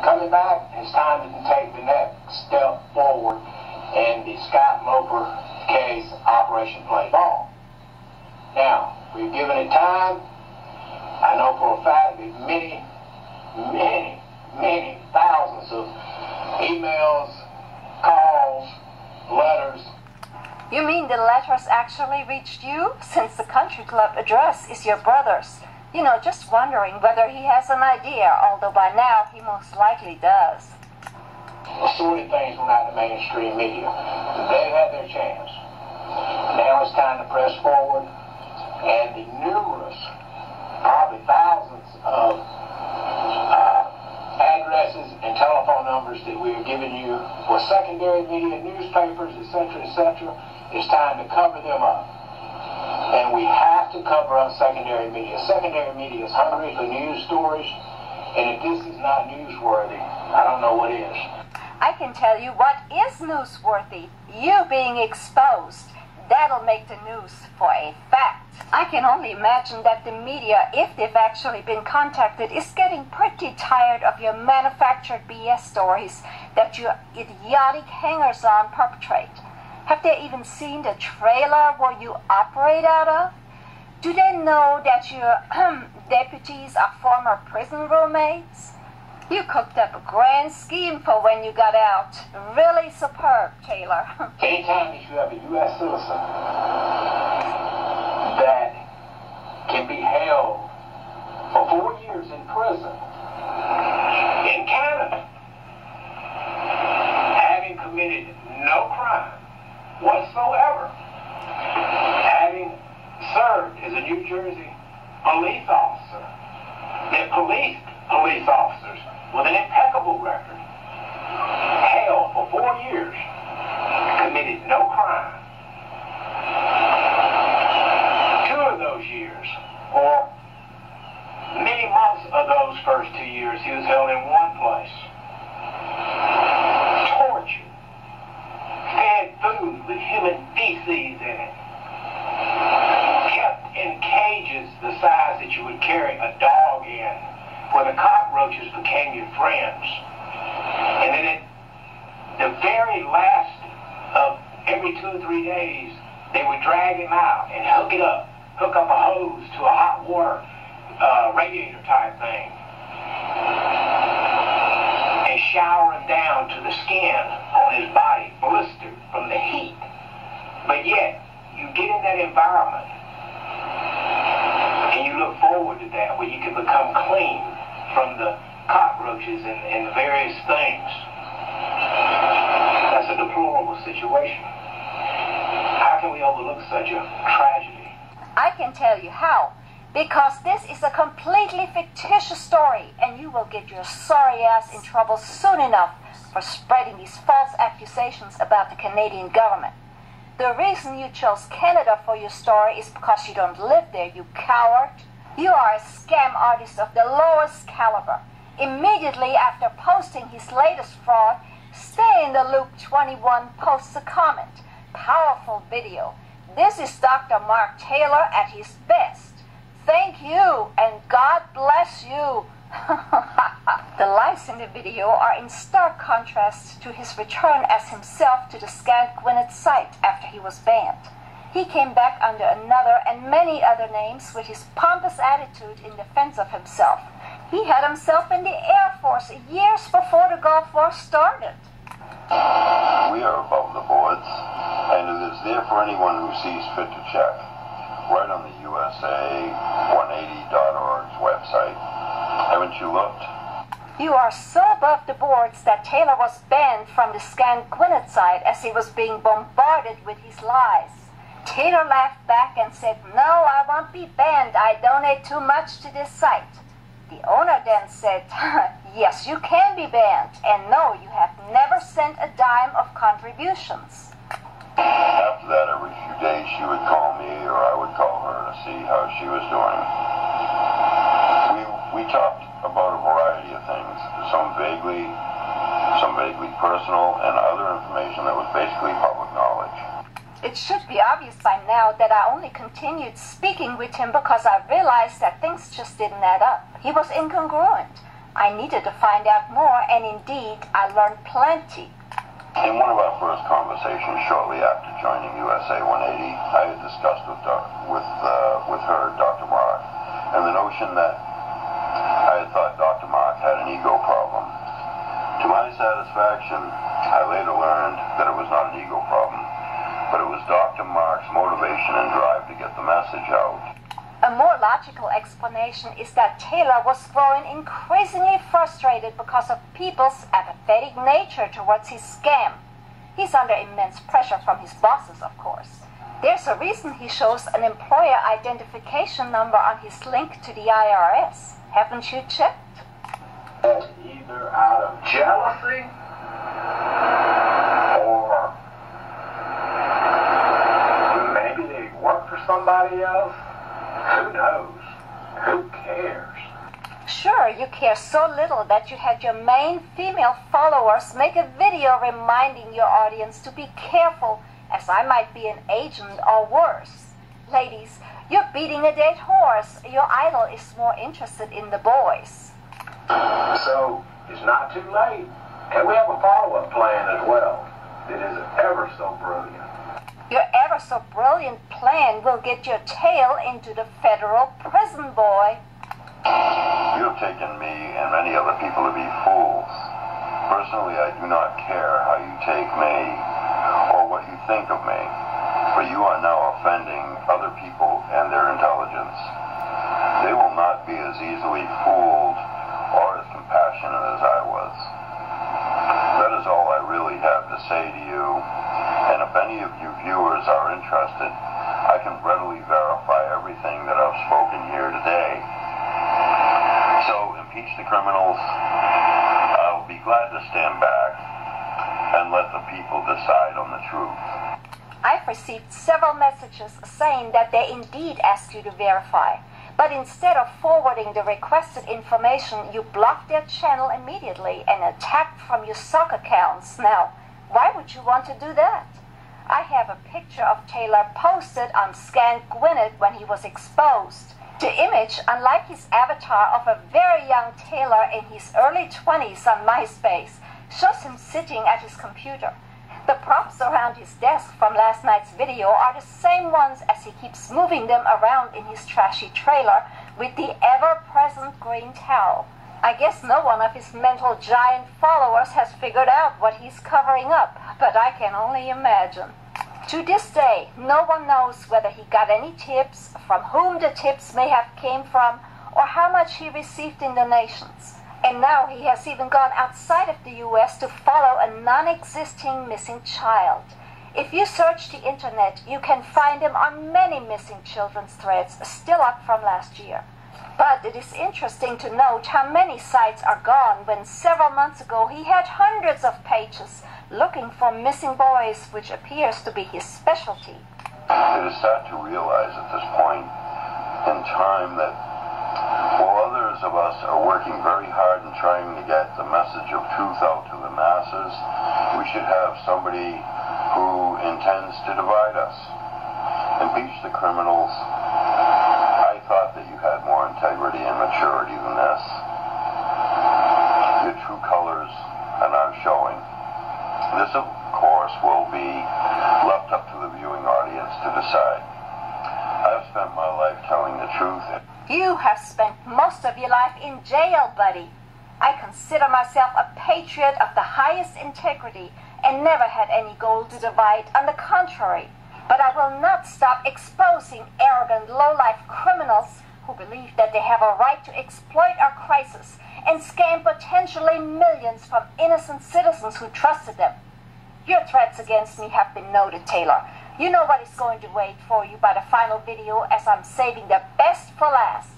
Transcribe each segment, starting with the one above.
Coming back, it's time to take the next step forward in the Scott Loper case, Operation Play Ball. Now, we've given it time. I know for a fact that many thousands of emails, calls, letters. You mean the letters actually reached you? Since the country club address is your brother's. You know, just wondering whether he has an idea, although by now he most likely does. Assorted things went out to mainstream media. They've had their chance. Now it's time to press forward, and the numerous, probably thousands of addresses and telephone numbers that we are giving you for secondary media, newspapers, etc., it's time to cover them up. And we have to cover up secondary media. Secondary media is hungry for news stories, and if this is not newsworthy, I don't know what is. I can tell you what is newsworthy. You being exposed. That'll make the news for a fact. I can only imagine that the media, if they've actually been contacted, is getting pretty tired of your manufactured BS stories that your idiotic hangers-on perpetrate. Have they even seen the trailer where you operate out of? Do they know that your deputies are former prison roommates? You cooked up a grand scheme for when you got out. Really superb, Taylor. Anytime that you have a U.S. citizen that can be held for 4 years in prison in Canada, having committed no crime whatsoever, having served as a New Jersey police officer that policed police officers with an impeccable record, held for 4 years, committed no crime. 2 of those years, or many months of those first 2 years, he was held in one place, tortured, fed food with human feces in it, kept in cages the size that you would carry a dog in, where the cockroaches became your friends. And then at the very last of every 2 or 3 days, they would drag him out and hook up a hose to a hot water radiator type thing, and shower him down to the skin on his body, blistered from the heat. But yet, you get in that environment, and you look forward to that, where you can become clean from the cockroaches and the various things. That's a deplorable situation. How can we overlook such a tragedy? I can tell you how. Because this is a completely fictitious story, and you will get your sorry ass in trouble soon enough for spreading these false accusations about the Canadian government. The reason you chose Canada for your story is because you don't live there, you coward. You are a scam artist of the lowest caliber. Immediately after posting his latest fraud, Stay in the Loop 21 posts a comment. Powerful video. This is Dr. Mark Taylor at his best. Thank you, and God bless you. The lies in the video are in stark contrast to his return as himself to the scant Gwinnett site after he was banned. He came back under another and many other names with his pompous attitude in defense of himself. He had himself in the Air Force years before the Gulf War started. We are above the boards, and it is there for anyone who sees fit to check. Right on the USA180.org's website. Haven't you looked? You are so above the boards that Taylor was banned from the scant Gwinnett site as he was being bombarded with his lies. Taylor laughed back and said, "No, I won't be banned. I donate too much to this site." The owner then said, "Yes, you can be banned, and no, you have never sent a dime of contributions." After that, every few days she would call me or I would call her to see how she was doing. We talked about a variety of things, some vaguely personal, and other information that was basically public knowledge. It should be obvious by now that I only continued speaking with him because I realized that things just didn't add up. He was incongruent. I needed to find out more, and indeed, I learned plenty. In one of our first conversations shortly after joining USA180, I had discussed with her Dr. Mark, and the notion that I had thought Dr. Mark had an ego problem. To my satisfaction, I later learned that it was not an ego problem, but it was Dr. Mark's motivation and drive to get the message out. A more logical explanation is that Taylor was growing increasingly frustrated because of people's apathetic nature towards his scam. He's under immense pressure from his bosses, of course. There's a reason he shows an employer identification number on his link to the IRS. Haven't you checked? Either out of jealousy or maybe they work for somebody else. Who knows? Who cares? Sure, you care so little that you had your main female followers make a video reminding your audience to be careful, as I might be an agent or worse. Ladies, you're beating a dead horse. Your idol is more interested in the boys. So, it's not too late. And we have a follow-up plan as well. It is ever so brilliant. Your ever so brilliant plan will get your tail into the federal prison, boy. You have taken me and many other people to be fools. Personally, I do not care how you take me or what you think of me, for you are now offending other people and their intelligence. They will not be as easily fooled or as compassionate as I was. That is all I really have to say to you, and if any of you viewers are interested, I can readily verify everything that I've spoken here today. So, impeach the criminals. I'll be glad to stand back and let the people decide on the truth. I've received several messages saying that they indeed asked you to verify, but instead of forwarding the requested information, you blocked their channel immediately and attacked from your sock accounts. Now, why would you want to do that? I have a picture of Taylor posted on Scan Gwinnett when he was exposed. The image, unlike his avatar of a very young Taylor in his early 20s on MySpace, shows him sitting at his computer. The props around his desk from last night's video are the same ones as he keeps moving them around in his trashy trailer with the ever-present green towel. I guess no one of his mental giant followers has figured out what he's covering up, but I can only imagine. To this day, no one knows whether he got any tips, from whom the tips may have came from, or how much he received in donations. And now he has even gone outside of the US to follow a non-existing missing child. If you search the internet, you can find him on many missing children's threads still up from last year. But it is interesting to note how many sites are gone when several months ago he had hundreds of pages looking for missing boys, which appears to be his specialty. It is sad to realize at this point in time that while others of us are working very hard in trying to get the message of truth out to the masses, we should have somebody who intends to divide us. Impeach the criminals. I thought that you had more integrity and maturity than this. Your true colors are now showing. This, of course, will be left up to the viewing audience to decide. I have spent my life telling the truth. You have spent most of your life in jail, buddy. I consider myself a patriot of the highest integrity and never had any goal to divide. On the contrary, but I will not stop exposing arrogant, low-life criminals who believe that they have a right to exploit our crisis and scam potentially millions from innocent citizens who trusted them. Your threats against me have been noted, Taylor. You know what is going to wait for you by the final video, as I'm saving the best for last.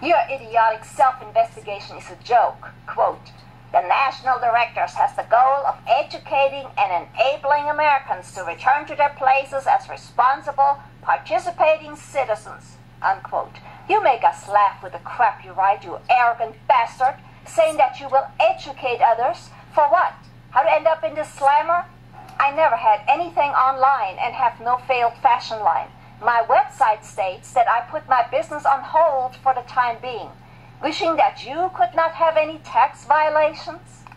Your idiotic self-investigation is a joke. Quote, "The National Directors has the goal of educating and enabling Americans to return to their places as responsible, participating citizens." Unquote. You make us laugh with the crap you write, you arrogant bastard, saying that you will educate others. For what? How to end up in this slammer? I never had anything online and have no failed fashion line. My website states that I put my business on hold for the time being. wishing that you could not have any tax violations?